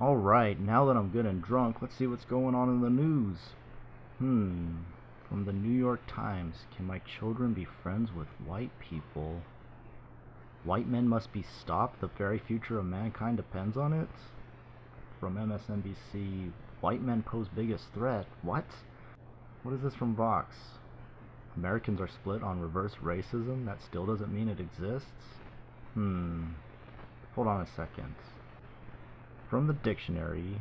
Alright, now that I'm good and drunk, let's see what's going on in the news. From the New York Times. Can my children be friends with white people? White men must be stopped. The very future of mankind depends on it. From MSNBC. White men pose biggest threat. What? What is this from Vox? Americans are split on reverse racism. That still doesn't mean it exists? Hold on a second. From the dictionary,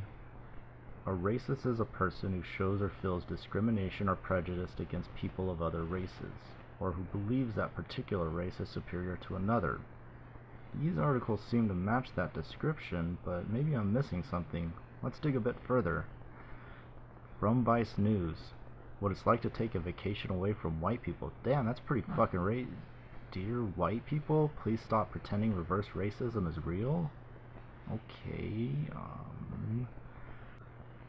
a racist is a person who shows or feels discrimination or prejudice against people of other races, or who believes that particular race is superior to another. These articles seem to match that description, but maybe I'm missing something. Let's dig a bit further. From Vice News, what it's like to take a vacation away from white people. Damn, that's pretty fucking Dear white people, please stop pretending reverse racism is real. Okay,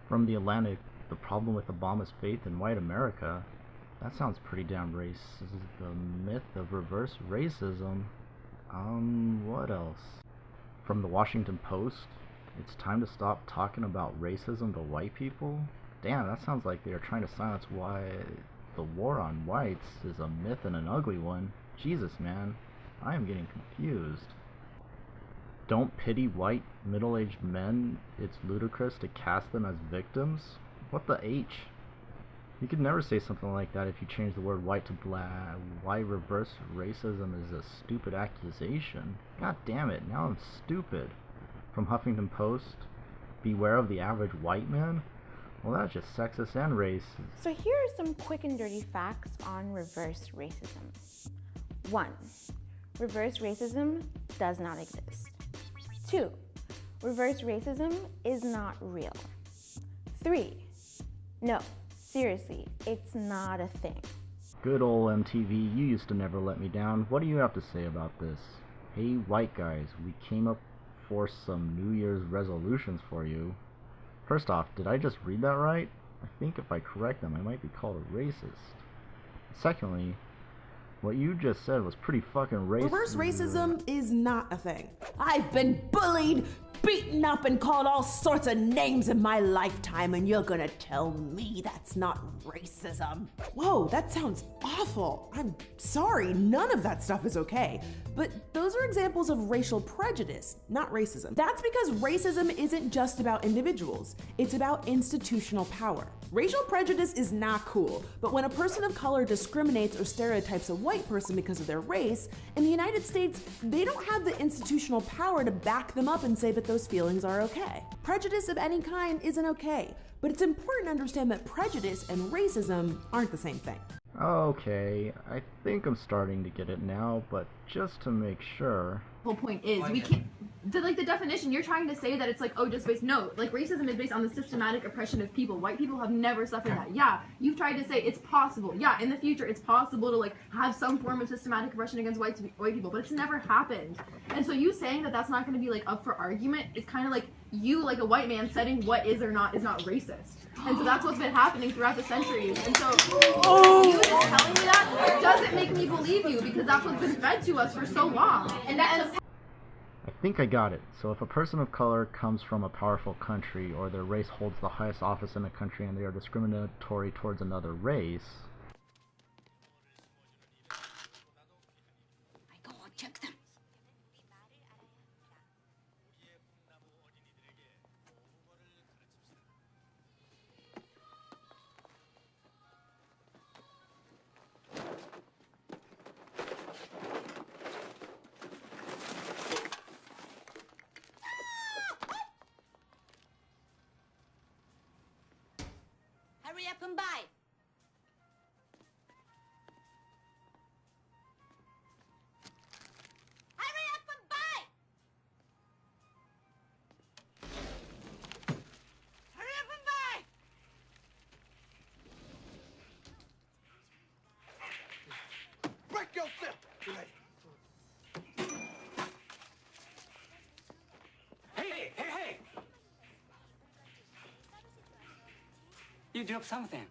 From The Atlantic, the problem with Obama's faith in white America. That sounds pretty damn racist. The myth of reverse racism. What else? From The Washington Post, it's time to stop talking about racism to white people. Damn, that sounds like they are trying to silence why the war on whites is a myth and an ugly one. Jesus, man, I am getting confused. Don't pity white middle-aged men. It's ludicrous to cast them as victims. What the H? You could never say something like that if you change the word white to black. Why reverse racism is a stupid accusation. God damn it, now I'm stupid. From Huffington Post, beware of the average white man? Well, that's just sexist and racist. So here are some quick and dirty facts on reverse racism. 1. Reverse racism does not exist. 2. Reverse racism is not real. 3. No, seriously, it's not a thing. Good old MTV, you used to never let me down. What do you have to say about this? Hey, white guys, we came up for some New Year's resolutions for you. First off, did I just read that right? I think if I correct them, I might be called a racist. Secondly, what you just said was pretty fucking racist. Reverse racism is not a thing. I've been bullied, beaten up, and called all sorts of names in my lifetime, and you're gonna tell me that's not racism? Whoa, that sounds awful. I'm sorry, none of that stuff is okay. But those are examples of racial prejudice, not racism. That's because racism isn't just about individuals, it's about institutional power. Racial prejudice is not cool, but when a person of color discriminates or stereotypes a white person because of their race, in the United States, they don't have the institutional power to back them up and say that those feelings are okay. Prejudice of any kind isn't okay, but it's important to understand that prejudice and racism aren't the same thing. Okay, I think I'm starting to get it now, but just to make sure. The whole point is we can't the definition you're trying to say that it's like, oh, just based, no, like racism is based on the systematic oppression of people. White people have never suffered that. Yeah, you've tried to say it's possible, yeah, in the future it's possible to like have some form of systematic oppression against white people, but it's never happened. And so you saying that that's not going to be like up for argument is kind of like you, like a white man, setting what is or not is not racist. And so that's what's been happening throughout the centuries. And so you just telling me that doesn't make me believe you, because that's what's been fed to us for so long. And that's I think I got it. So if a person of color comes from a powerful country, or their race holds the highest office in the country, and they are discriminatory towards another race. I go and check them. Hurry up and buy. Hurry up and buy. Hurry up and buy. Break yourself. Hey! You dropped something.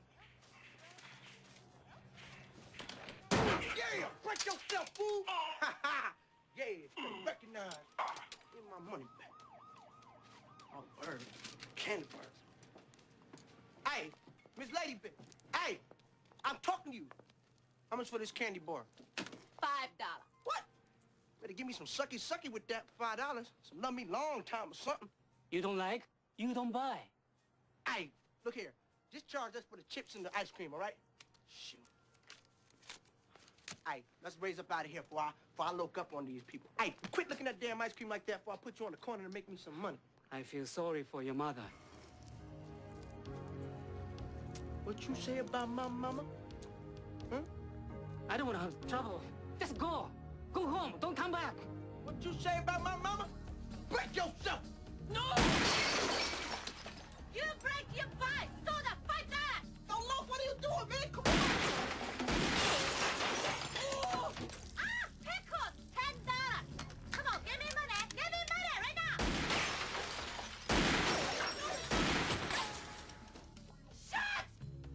Yeah, break yourself, fool. Yeah, recognize. Give my money back. Oh, word. candy bars. Hey, Miss Ladybug. Hey, I'm talking to you. How much for this candy bar? $5. What? Better give me some sucky with that $5. Some love me long time or something. You don't like? You don't buy. Hey, look here. Just charge us for the chips and the ice cream, all right? Shoot. Hey, let's raise up out of here before I look up on these people. Hey, quit looking at damn ice cream like that before I put you on the corner and make me some money. I feel sorry for your mother. What you say about my mama? Huh? I don't want to have trouble. Just go. Go home. Don't come back. What you say about my mama? Break yourself! No! You break your fight! Soda, $5! Oh, look, what are you doing, man? Come on! Oh! Ah, pickles! $10! Come on, give me money! Give me money right now! Shut!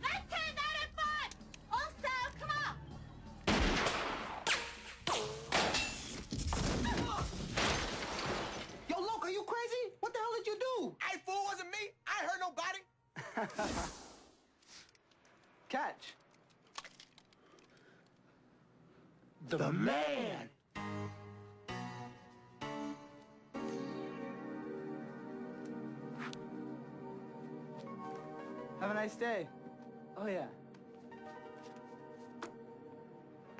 $19.95! Also, come on! Yo, look, are you crazy? What the hell did you do? Hey, fool, wasn't me. I ain't hurt nobody. Catch. The man. Have a nice day. Oh, yeah.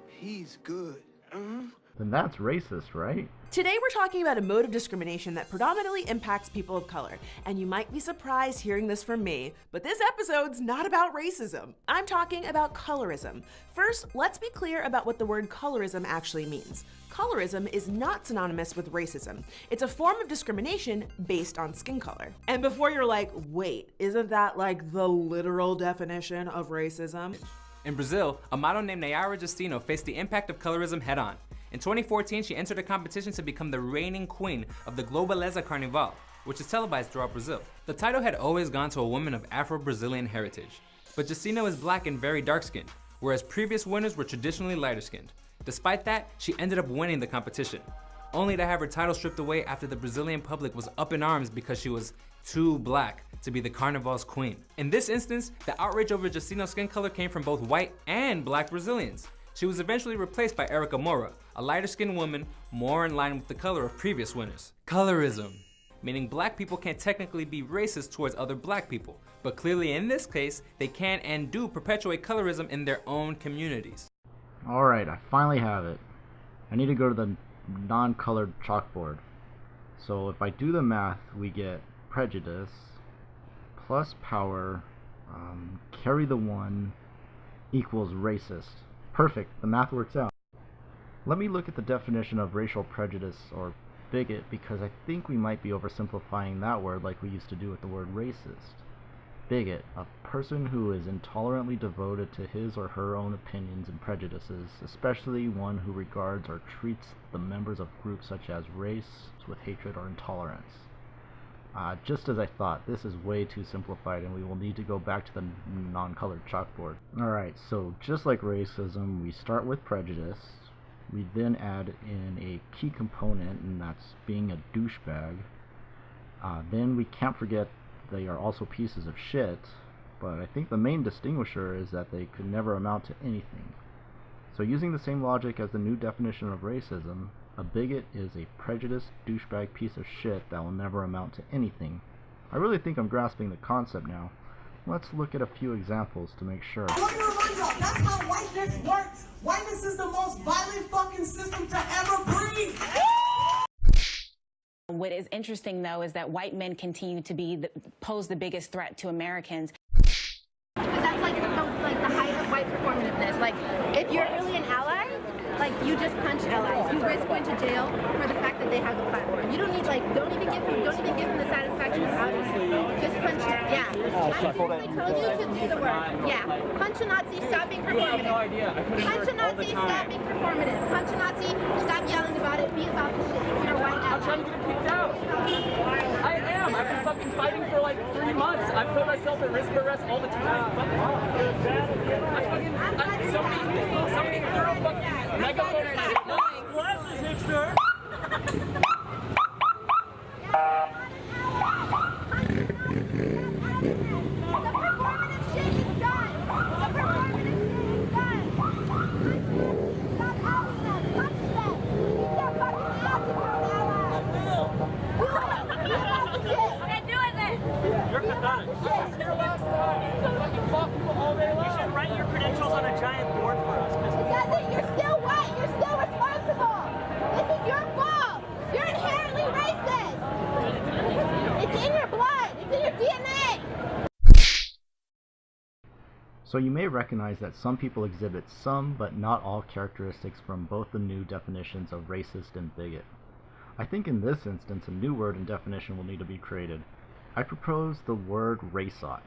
He's good. Then that's racist, right? Today we're talking about a mode of discrimination that predominantly impacts people of color. And you might be surprised hearing this from me, but this episode's not about racism. I'm talking about colorism. First, let's be clear about what the word colorism actually means. Colorism is not synonymous with racism. It's a form of discrimination based on skin color. And before you're like, wait, isn't that like the literal definition of racism? In Brazil, a model named Nayara Justino faced the impact of colorism head-on. In 2014, she entered a competition to become the reigning queen of the Globaliza Carnival, which is televised throughout Brazil. The title had always gone to a woman of Afro-Brazilian heritage. But Justino is black and very dark-skinned, whereas previous winners were traditionally lighter-skinned. Despite that, she ended up winning the competition, only to have her title stripped away after the Brazilian public was up in arms because she was too black to be the Carnival's queen. In this instance, the outrage over Justino's skin color came from both white and black Brazilians. She was eventually replaced by Erica Moura, a lighter-skinned woman more in line with the color of previous winners. Colorism, meaning black people can't technically be racist towards other black people, but clearly in this case, they can and do perpetuate colorism in their own communities. Alright, I finally have it. I need to go to the non-colored chalkboard. So if I do the math, we get prejudice plus power, carry the 1 equals racist. Perfect, the math works out. Let me look at the definition of racial prejudice or bigot, because I think we might be oversimplifying that word like we used to do with the word racist. Bigot, a person who is intolerantly devoted to his or her own opinions and prejudices, especially one who regards or treats the members of groups such as race with hatred or intolerance. Just as I thought, this is way too simplified and we will need to go back to the non-colored chalkboard. Alright, so just like racism, we start with prejudice. We then add in a key component, and that's being a douchebag. Then we can't forget they are also pieces of shit, but I think the main distinguisher is that they could never amount to anything. So using the same logic as the new definition of racism, a bigot is a prejudiced douchebag piece of shit that will never amount to anything. I really think I'm grasping the concept now. Let's look at a few examples to make sure. Let me remind y'all, that's how whiteness works. Whiteness is the most violent fucking system to ever breathe. What is interesting, though, is that white men continue to pose the biggest threat to Americans. Because that's like the height of white performativeness. Like, if you're really an ally, like, you just punch allies. You risk going to jail for the fact that they have a platform. You don't need, like, don't even give them the satisfaction of outing them. Just punch it. Yeah. I told you to do the work. Yeah. Punch a Nazi, stop being performative. Punch a Nazi, stop being performative. Punch a Nazi, stop yelling about it. Be about the shit. If you're a white ally. I'm trying to get kicked out. I am. I've been fucking fighting for like 3 months. I've put myself at risk of arrest all the time. Somebody threw a fucking megaphone at my glasses, hipster. was here last time. You fucking fuck people all day long. You should write your credentials on a giant board for us. Doesn't, you're still white. You're still responsible. This is your fault. You're inherently racist. It's in your blood. It's in your DNA. So you may recognize that some people exhibit some but not all characteristics from both the new definitions of racist and bigot. I think in this instance a new word and definition will need to be created. I propose the word raceot,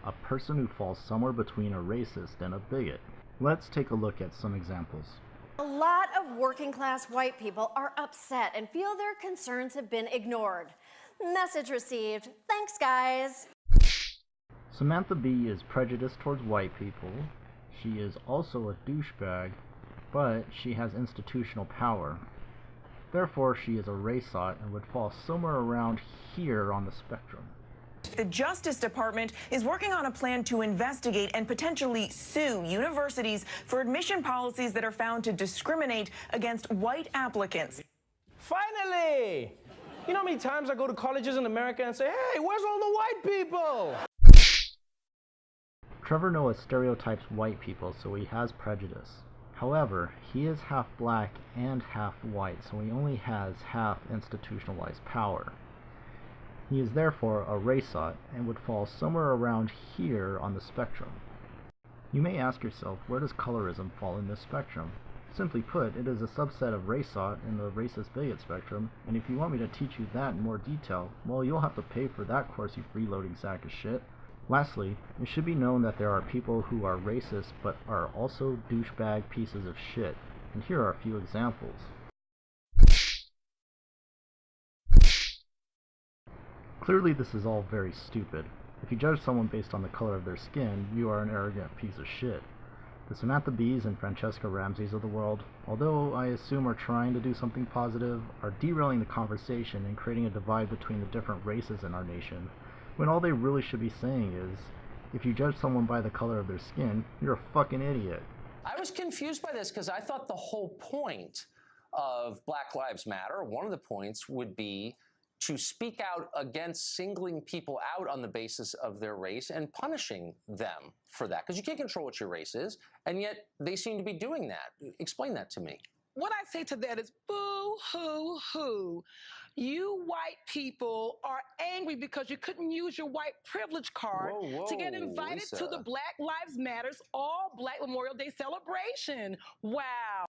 a person who falls somewhere between a racist and a bigot. Let's take a look at some examples. A lot of working class white people are upset and feel their concerns have been ignored. Message received. Thanks, guys. Samantha Bee is prejudiced towards white people. She is also a douchebag, but she has institutional power. Therefore, she is a raceot and would fall somewhere around here on the spectrum. The Justice Department is working on a plan to investigate and potentially sue universities for admission policies that are found to discriminate against white applicants. Finally! You know how many times I go to colleges in America and say, hey, where's all the white people? Trevor Noah stereotypes white people, so he has prejudice. However, he is half black and half white, so he only has half institutionalized power. He is therefore a raceot and would fall somewhere around here on the spectrum. You may ask yourself, where does colorism fall in this spectrum? Simply put, it is a subset of raceot in the racist bigot spectrum, and if you want me to teach you that in more detail, well, you'll have to pay for that course, you freeloading sack of shit. Lastly, it should be known that there are people who are racist but are also douchebag pieces of shit, and here are a few examples. Clearly this is all very stupid. If you judge someone based on the color of their skin, you are an arrogant piece of shit. The Samantha Bees and Franchesca Ramseys of the world, although I assume are trying to do something positive, are derailing the conversation and creating a divide between the different races in our nation, when all they really should be saying is, if you judge someone by the color of their skin, you're a fucking idiot. I was confused by this because I thought the whole point of Black Lives Matter, one of the points would be to speak out against singling people out on the basis of their race and punishing them for that. Because you can't control what your race is, and yet they seem to be doing that. Explain that to me. What I say to that is boo-hoo-hoo. You white people are angry because you couldn't use your white privilege card to get invited to the Black Lives Matters All Black Memorial Day celebration. Wow.